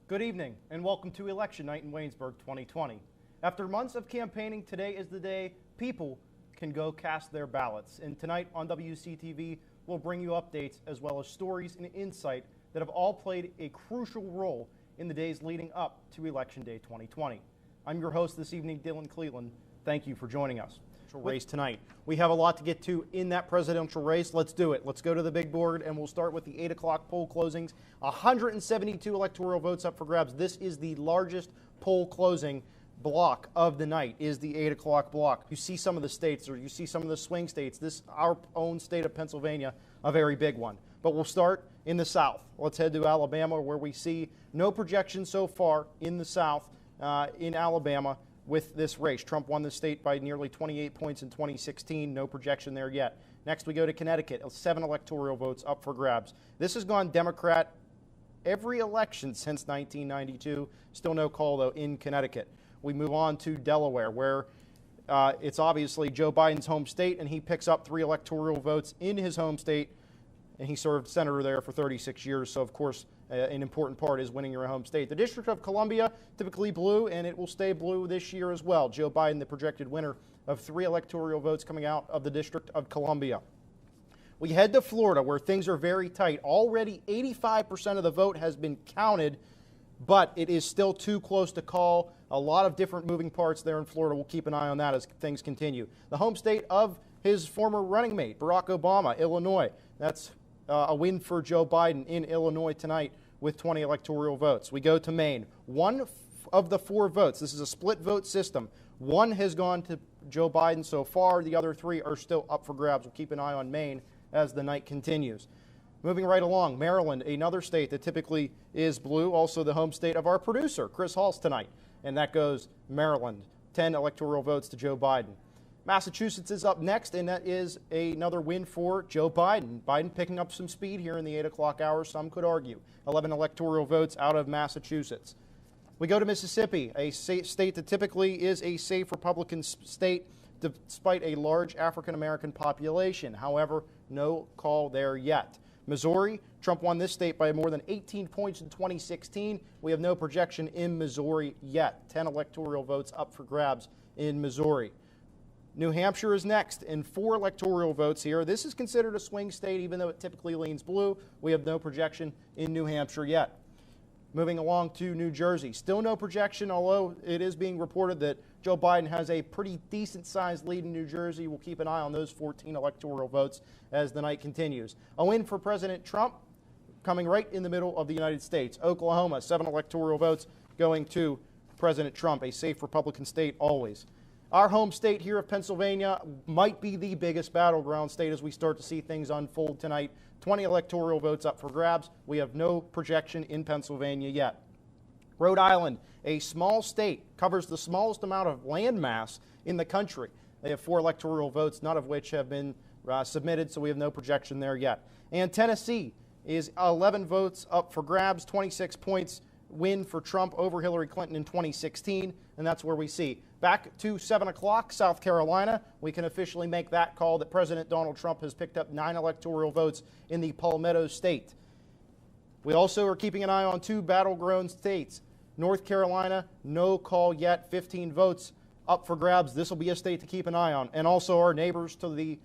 Good evening and welcome to Election Night in Waynesburg 2020. After months of campaigning, today is the day people can go cast their ballots. And tonight on WCTV, we'll bring you updates as well as stories and insight that have all played a crucial role in the days leading up to Election Day 2020. I'm your host this evening, Cleland. Thank you for joining us. Race tonight. We have a lot to get to in that presidential race. Let's do it. Let's go to the big board, and we'll start with the 8 o'clock poll closings. 172 electoral votes up for grabs. This is the largest poll closing block of the night, is the 8 o'clock block. You see some of the states, or you see some of the swing states. This, our own state of Pennsylvania, a very big one. But we'll start in the South. Let's head to Alabama, where we see no projection so far in the South, in Alabama. With this race, Trump won the state by nearly 28 points in 2016. No projection there yet. Next, we go to Connecticut. 7 electoral votes up for grabs. This has gone Democrat every election since 1992. Still no call, though, in Connecticut. We move on to Delaware, where it's obviously Joe Biden's home state, and he picks up 3 electoral votes in his home state, and he served senator there for 36 years. So, of course, an important part is winning your home state. The District of Columbia, typically blue, and it will stay blue this year as well. Joe Biden, the projected winner of 3 electoral votes coming out of the District of Columbia. We head to Florida, where things are very tight. Already 85% of the vote has been counted, but it is still too close to call. A lot of different moving parts there in Florida. We'll keep an eye on that as things continue. The home state of his former running mate, Barack Obama, Illinois. That's a win for Joe Biden in Illinois tonight with 20 electoral votes. We go to Maine. 1 of the 4 votes, this is a split vote system, 1 has gone to Joe Biden so far. The other 3 are still up for grabs. We'll keep an eye on Maine as the night continues. Moving right along, Maryland, another state that typically is blue, also the home state of our producer, Chris Halls, tonight. And that goes Maryland, 10 electoral votes to Joe Biden. Massachusetts is up next, and that is another win for Joe Biden. Biden picking up some speed here in the 8 o'clock hour, some could argue. 11 electoral votes out of Massachusetts. We go to Mississippi, a state that typically is a safe Republican state despite a large African-American population. However, no call there yet. Missouri, Trump won this state by more than 18 points in 2016. We have no projection in Missouri yet. 10 electoral votes up for grabs in Missouri. New Hampshire is next, and 4 electoral votes here. This is considered a swing state, even though it typically leans blue. We have no projection in New Hampshire yet. Moving along to New Jersey. Still no projection, although it is being reported that Joe Biden has a pretty decent-sized lead in New Jersey. We'll keep an eye on those 14 electoral votes as the night continues. A win for President Trump coming right in the middle of the United States. Oklahoma, 7 electoral votes going to President Trump, a safe Republican state always. Our home state here of Pennsylvania might be the biggest battleground state as we start to see things unfold tonight. 20 electoral votes up for grabs. We have no projection in Pennsylvania yet. Rhode Island, a small state, covers the smallest amount of land mass in the country. They have 4 electoral votes, none of which have been submitted, so we have no projection there yet. And Tennessee is 11 votes up for grabs, 26 points win for Trump over Hillary Clinton in 2016, and that's where we see. Back to 7 o'clock, South Carolina, we can officially make that call that President Donald Trump has picked up 9 electoral votes in the Palmetto State. We also are keeping an eye on 2 battleground states. North Carolina, no call yet, 15 votes up for grabs. This will be a state to keep an eye on. And also our neighbors to the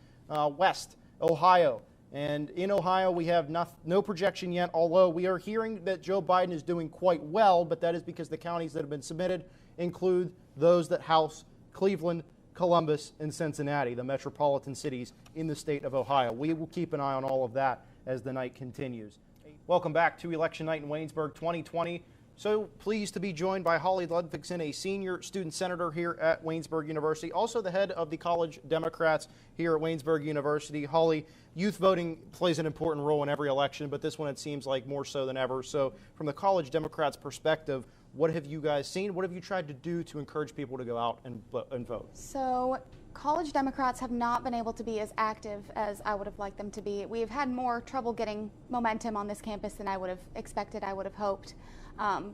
west, Ohio. And in Ohio, we have no projection yet, although we are hearing that Joe Biden is doing quite well, but that is because the counties that have been submitted include those that house Cleveland, Columbus, and Cincinnati, the metropolitan cities in the state of Ohio. We will keep an eye on all of that as the night continues. Welcome back to Election Night in Waynesburg 2020. So pleased to be joined by Holly Ludvigsen, a senior student senator here at Waynesburg University, also the head of the College Democrats here at Waynesburg University. Holly, youth voting plays an important role in every election, but this one it seems like more so than ever. So from the College Democrats' perspective, what have you guys seen? What have you tried to do to encourage people to go out and vote? So College Democrats have not been able to be as active as I would have liked them to be. We've had more trouble getting momentum on this campus than I would have expected, I would have hoped.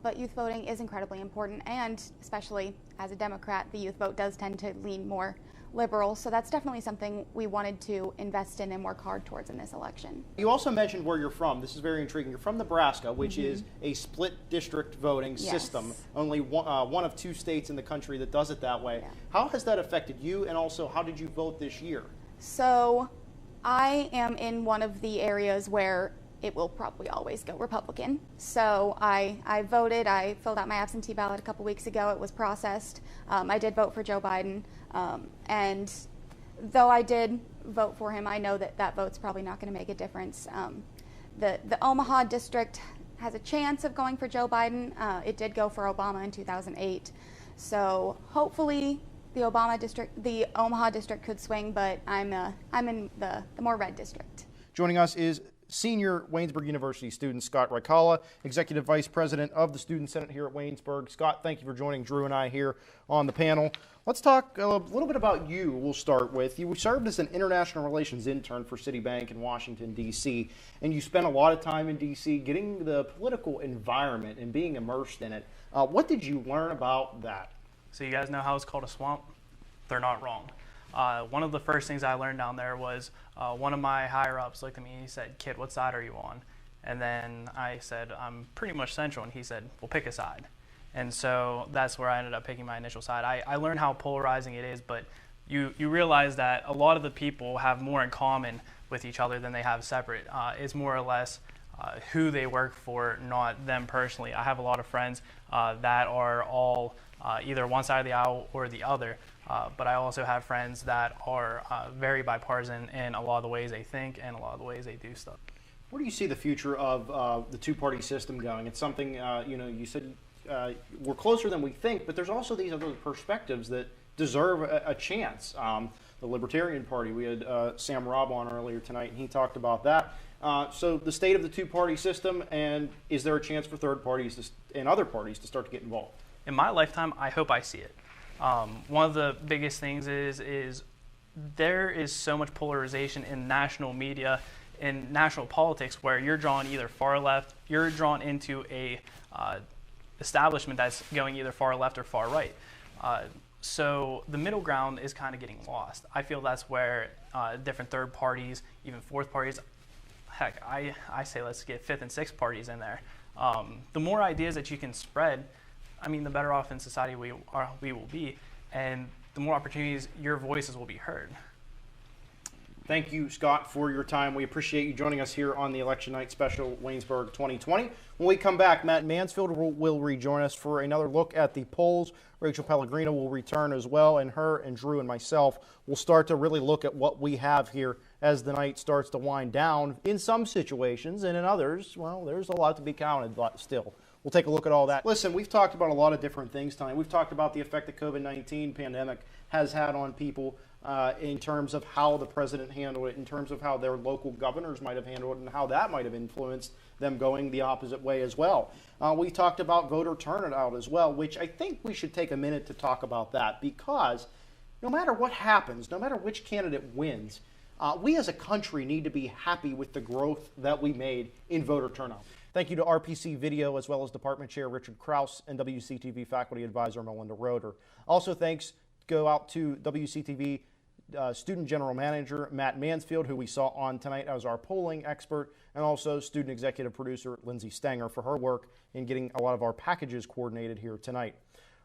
But youth voting is incredibly important, and especially as a Democrat, the youth vote does tend to lean more liberal, so that's definitely something we wanted to invest in and work hard towards in this election. You also mentioned where you're from. This is very intriguing. You're from Nebraska, which is a split district voting system. Only one of 2 states in the country that does it that way. Yeah. How has that affected you, and also how did you vote this year? So I am in one of the areas where it will probably always go Republican. So I voted. I filled out my absentee ballot a couple weeks ago. It was processed. I did vote for Joe Biden. And though I did vote for him, I know that that vote's probably not going to make a difference. The Omaha district has a chance of going for Joe Biden. It did go for Obama in 2008. So hopefully the Omaha district could swing, but I'm in the more red district. Joining us is senior Waynesburg University student Scott Rykala, Executive Vice President of the Student Senate here at Waynesburg. Scott, thank you for joining Drew and I here on the panel. Let's talk a little bit about you. We'll start with you. You served as an international relations intern for Citibank in Washington, D.C., and you spent a lot of time in D.C. getting the political environment and being immersed in it. What did you learn about that? So you guys know how it's called a swamp? They're not wrong. One of the first things I learned down there was one of my higher-ups looked at me and he said, "Kid, what side are you on?" And then I said, "I'm pretty much central." And he said, "Well, pick a side." And so that's where I ended up picking my initial side. I learned how polarizing it is, but you realize that a lot of the people have more in common with each other than they have separate. It's more or less who they work for, not them personally. I have a lot of friends that are all either one side of the aisle or the other. But I also have friends that are very bipartisan in a lot of the ways they think and a lot of the ways they do stuff. Where do you see the future of the two-party system going? It's something, you said we're closer than we think, but there's also these other perspectives that deserve a chance. The Libertarian Party, we had Sam Robb on earlier tonight, and he talked about that. So the state of the two-party system, and is there a chance for third parties and other parties to start to get involved? In my lifetime, I hope I see it. One of the biggest things is there is so much polarization in national media, in national politics, where you're drawn either far left, you're drawn into a establishment that's going either far left or far right. So the middle ground is kind of getting lost. I feel that's where different third parties, even fourth parties, heck, I say let's get fifth and sixth parties in there. The more ideas that you can spread, I mean, the better off in society we will be, and the more opportunities your voices will be heard. Thank you, Scott, for your time. We appreciate you joining us here on the Election Night Special Waynesburg 2020. When we come back, Matt Mansfield will rejoin us for another look at the polls. Rachel Pellegrino will return as well, and her and Drew and myself will start to really look at what we have here as the night starts to wind down in some situations, and in others, well, there's a lot to be counted still. We'll take a look at all that. Listen, we've talked about a lot of different things tonight. We've talked about the effect the COVID-19 pandemic has had on people in terms of how the president handled it, in terms of how their local governors might have handled it, and how that might have influenced them going the opposite way as well. We talked about voter turnout as well, which I think we should take a minute to talk about that, because no matter what happens, no matter which candidate wins, we as a country need to be happy with the growth that we made in voter turnout. Thank you to RPC Video, as well as Department Chair Richard Krause and WCTV Faculty Advisor Melinda Roeder. Also, thanks go out to WCTV Student General Manager Matt Mansfield, who we saw on tonight as our polling expert, and also Student Executive Producer Lindsay Stanger for her work in getting a lot of our packages coordinated here tonight.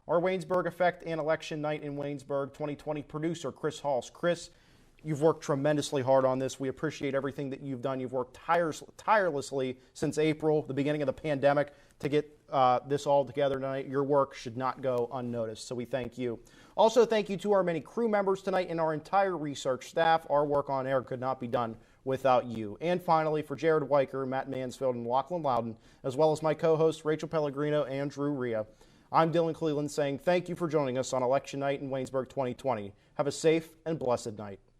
Our Waynesburg Effect and Election Night in Waynesburg 2020 producer Chris Halls. Chris, you've worked tremendously hard on this. We appreciate everything that you've done. You've worked tirelessly since April, the beginning of the pandemic, to get this all together tonight. Your work should not go unnoticed, so we thank you. Also, thank you to our many crew members tonight and our entire research staff. Our work on air could not be done without you. And finally, for Jared Weicker, Matt Mansfield, and Lachlan Loudon, as well as my co-hosts Rachel Pellegrino and Drew Rhea, I'm Dylan Cleland saying thank you for joining us on Election Night in Waynesburg 2020. Have a safe and blessed night.